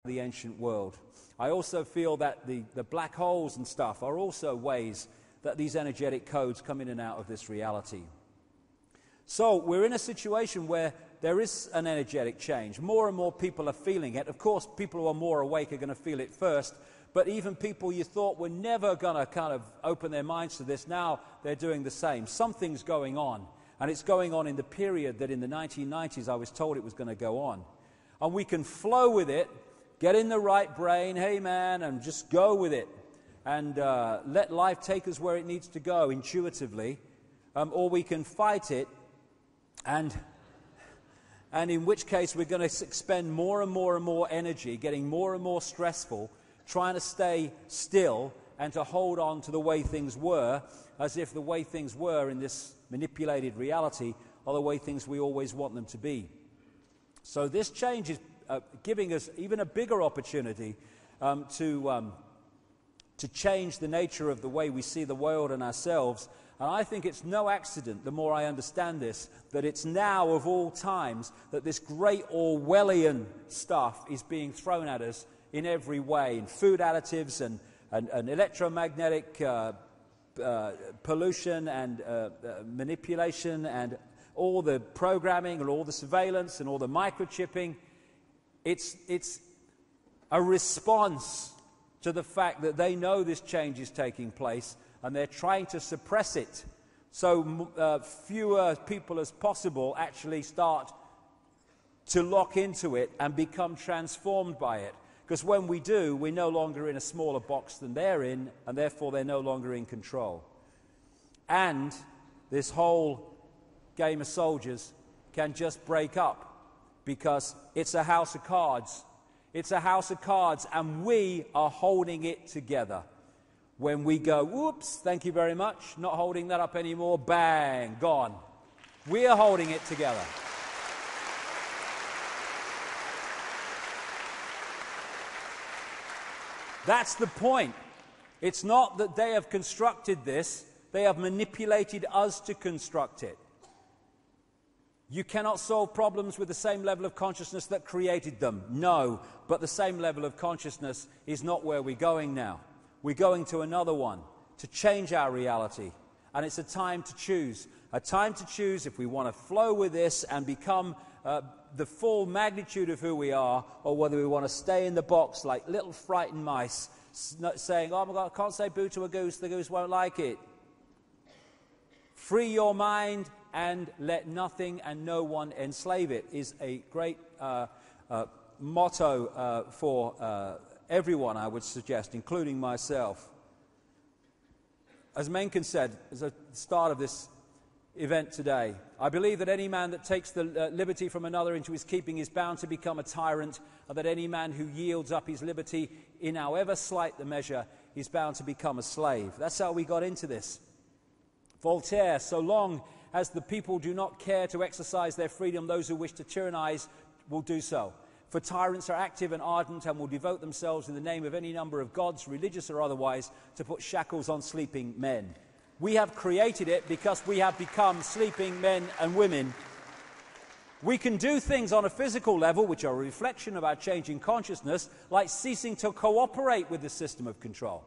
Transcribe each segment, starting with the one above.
the ancient world. I also feel that the black holes and stuff are also ways that these energetic codes come in and out of this reality. So we're in a situation where there is an energetic change. More and more people are feeling it. Of course, people who are more awake are going to feel it first, but even people you thought were never going to kind of open their minds to this, now they're doing the same. Something's going on, and it's going on in the period that in the 1990s I was told it was going to go on. And we can flow with it, get in the right brain, hey man, and just go with it, and let life take us where it needs to go intuitively, or we can fight it, and in which case we're going to expend more and more and more energy, getting more and more stressful, trying to stay still and to hold on to the way things were, as if the way things were in this manipulated reality are the way things we always want them to be. So this change is giving us even a bigger opportunity to change the nature of the way we see the world and ourselves. And I think it's no accident, the more I understand this, that it's now of all times that this great Orwellian stuff is being thrown at us in every way, in food additives and electromagnetic pollution and manipulation and all the programming and all the surveillance and all the microchipping. It's a response to the fact that they know this change is taking place and they're trying to suppress it so fewer people as possible actually start to lock into it and become transformed by it. Because when we do, we're no longer in a smaller box than they're in, and therefore they're no longer in control. And this whole game of soldiers can just break up, because it's a house of cards. It's a house of cards, and we are holding it together. When we go, whoops, thank you very much, not holding that up anymore, bang, gone. We are holding it together. That's the point. It's not that they have constructed this, they have manipulated us to construct it. You cannot solve problems with the same level of consciousness that created them. No, but the same level of consciousness is not where we're going now. We're going to another one, to change our reality. And it's a time to choose. A time to choose if we want to flow with this and become the full magnitude of who we are, or whether we want to stay in the box like little frightened mice, saying, oh my God, I can't say boo to a goose, the goose won't like it. Free your mind and let nothing and no one enslave it is a great motto for everyone, I would suggest, including myself. As Mencken said at the start of this event today, I believe that any man that takes the liberty from another into his keeping is bound to become a tyrant, and that any man who yields up his liberty in however slight the measure is bound to become a slave. That's how we got into this. Voltaire, so long as the people do not care to exercise their freedom, those who wish to tyrannize will do so. For tyrants are active and ardent and will devote themselves in the name of any number of gods, religious or otherwise, to put shackles on sleeping men. We have created it because we have become sleeping men and women. We can do things on a physical level which are a reflection of our changing consciousness, like ceasing to cooperate with the system of control.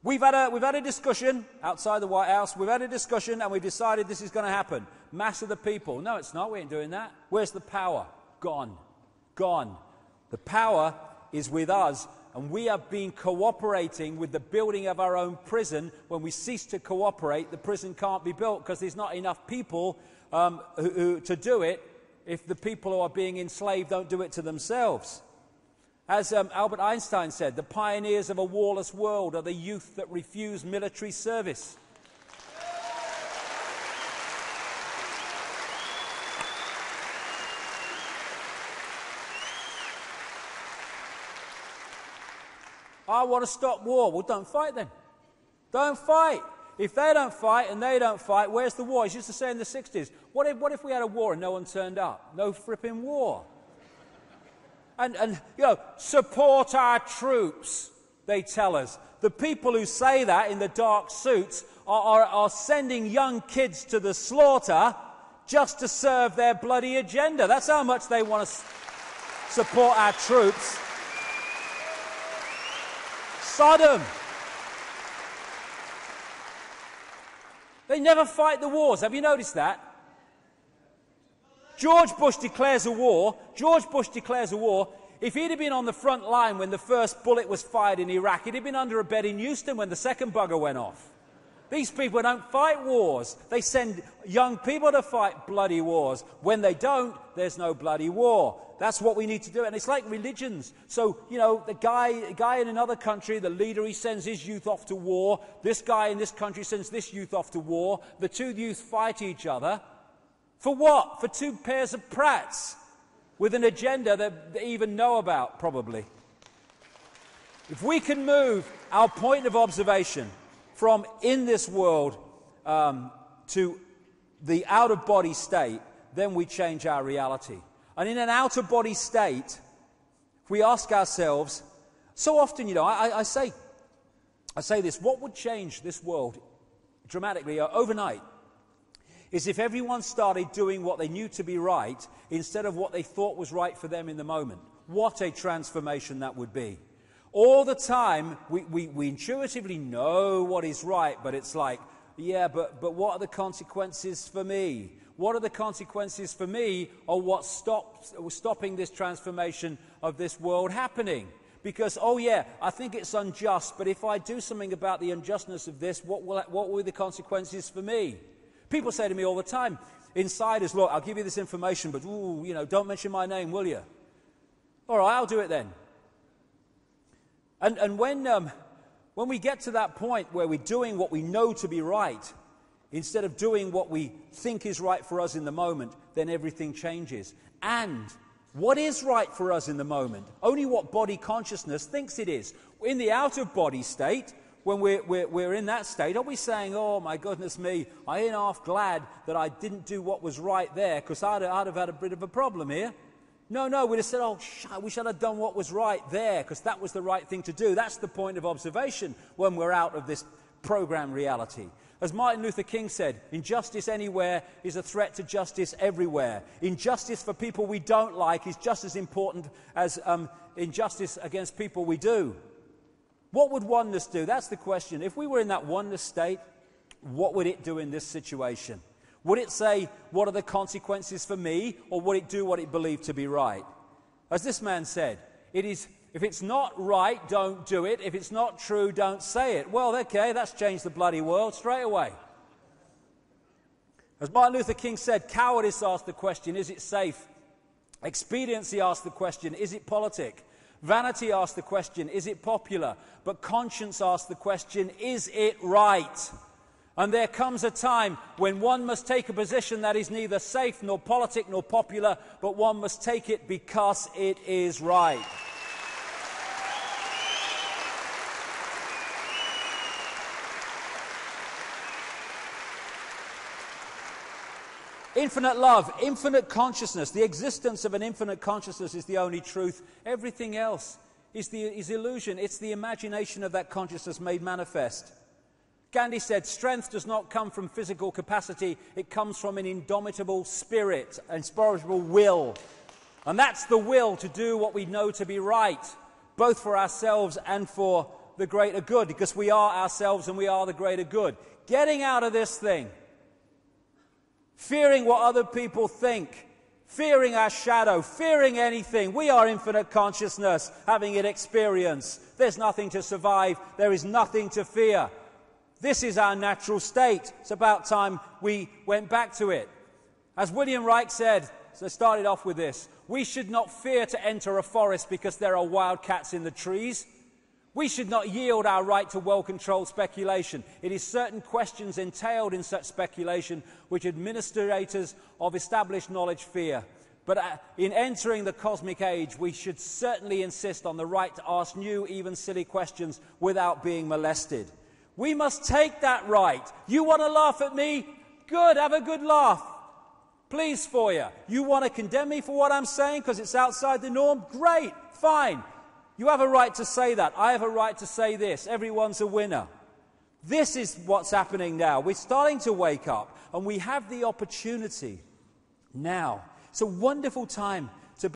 We've had a discussion outside the White House. We've had a discussion and we've decided this is going to happen. Mass of the people. No, it's not. We ain't doing that. Where's the power? Gone. Gone. The power is with us, and we have been cooperating with the building of our own prison. When we cease to cooperate, the prison can't be built because there's not enough people to do it if the people who are being enslaved don't do it to themselves. As Albert Einstein said, the pioneers of a warless world are the youth that refuse military service. I want to stop war. Well, don't fight then. Don't fight. If they don't fight and they don't fight, where's the war? He used to say in the 60s, what if we had a war and no one turned up? No fripping war. And you know, support our troops, they tell us. The people who say that in the dark suits are sending young kids to the slaughter just to serve their bloody agenda. That's how much they want to... support our troops. Sodom. They never fight the wars. Have you noticed that? George Bush declares a war. If he'd have been on the front line when the first bullet was fired in Iraq, he'd have been under a bed in Houston when the second bugger went off. These people don't fight wars. They send young people to fight bloody wars. When they don't, there's no bloody war. That's what we need to do. And it's like religions. So, the guy in another country, the leader, he sends his youth off to war. This guy in this country sends this youth off to war. The two youth fight each other. For what? For two pairs of prats with an agenda that they even know about, probably. If we can move our point of observation from in this world to the out-of-body state, then we change our reality. And in an out-of-body state, we ask ourselves, so often, I say this, what would change this world dramatically overnight is if everyone started doing what they knew to be right instead of what they thought was right for them in the moment. What a transformation that would be. All the time, we intuitively know what is right, but it's like, yeah, but what are the consequences for me? What are the consequences for me, or what's stopping this transformation of this world happening? Because, I think it's unjust, but if I do something about the unjustness of this, what will be the consequences for me? People say to me all the time, insiders, look, I'll give you this information, but, don't mention my name, will you? All right, I'll do it then. And when we get to that point where we're doing what we know to be right, instead of doing what we think is right for us in the moment, then everything changes. And what is right for us in the moment? Only what body consciousness thinks it is. In the out-of-body state, when we're in that state, are we saying, oh my goodness me, I ain't half glad that I didn't do what was right there, because I'd have had a bit of a problem here? No, we'd have said, we should have done what was right there, because that was the right thing to do. That's the point of observation when we're out of this program reality. As Martin Luther King said, injustice anywhere is a threat to justice everywhere. Injustice for people we don't like is just as important as injustice against people we do. What would oneness do? That's the question. If we were in that oneness state, what would it do in this situation? Would it say, what are the consequences for me, or would it do what it believed to be right? As this man said, if it's not right, don't do it. If it's not true, don't say it. Well, okay, that's changed the bloody world straight away. As Martin Luther King said, cowardice asked the question, is it safe? Expediency asked the question, is it politic? Vanity asked the question, is it popular? But conscience asked the question, is it right? And there comes a time when one must take a position that is neither safe nor politic nor popular, but one must take it because it is right. Infinite love, infinite consciousness. The existence of an infinite consciousness is the only truth. Everything else is illusion. It's the imagination of that consciousness made manifest. Gandhi said, strength does not come from physical capacity. It comes from an indomitable spirit, an inspirable will. And that's the will to do what we know to be right, both for ourselves and for the greater good, because we are ourselves and we are the greater good. Getting out of this thing, fearing what other people think, fearing our shadow, fearing anything. We are infinite consciousness, having it experience. There's nothing to survive. There is nothing to fear. This is our natural state. It's about time we went back to it. As William Reich said, so I started off with this, we should not fear to enter a forest because there are wildcats in the trees. We should not yield our right to well-controlled speculation. It is certain questions entailed in such speculation which administrators of established knowledge fear. But in entering the cosmic age, we should certainly insist on the right to ask new, even silly questions without being molested. We must take that right. You want to laugh at me? Good, have a good laugh. Pleased for you. You want to condemn me for what I'm saying because it's outside the norm? Great, fine. You have a right to say that. I have a right to say this. Everyone's a winner. This is what's happening now. We're starting to wake up, and we have the opportunity now. It's a wonderful time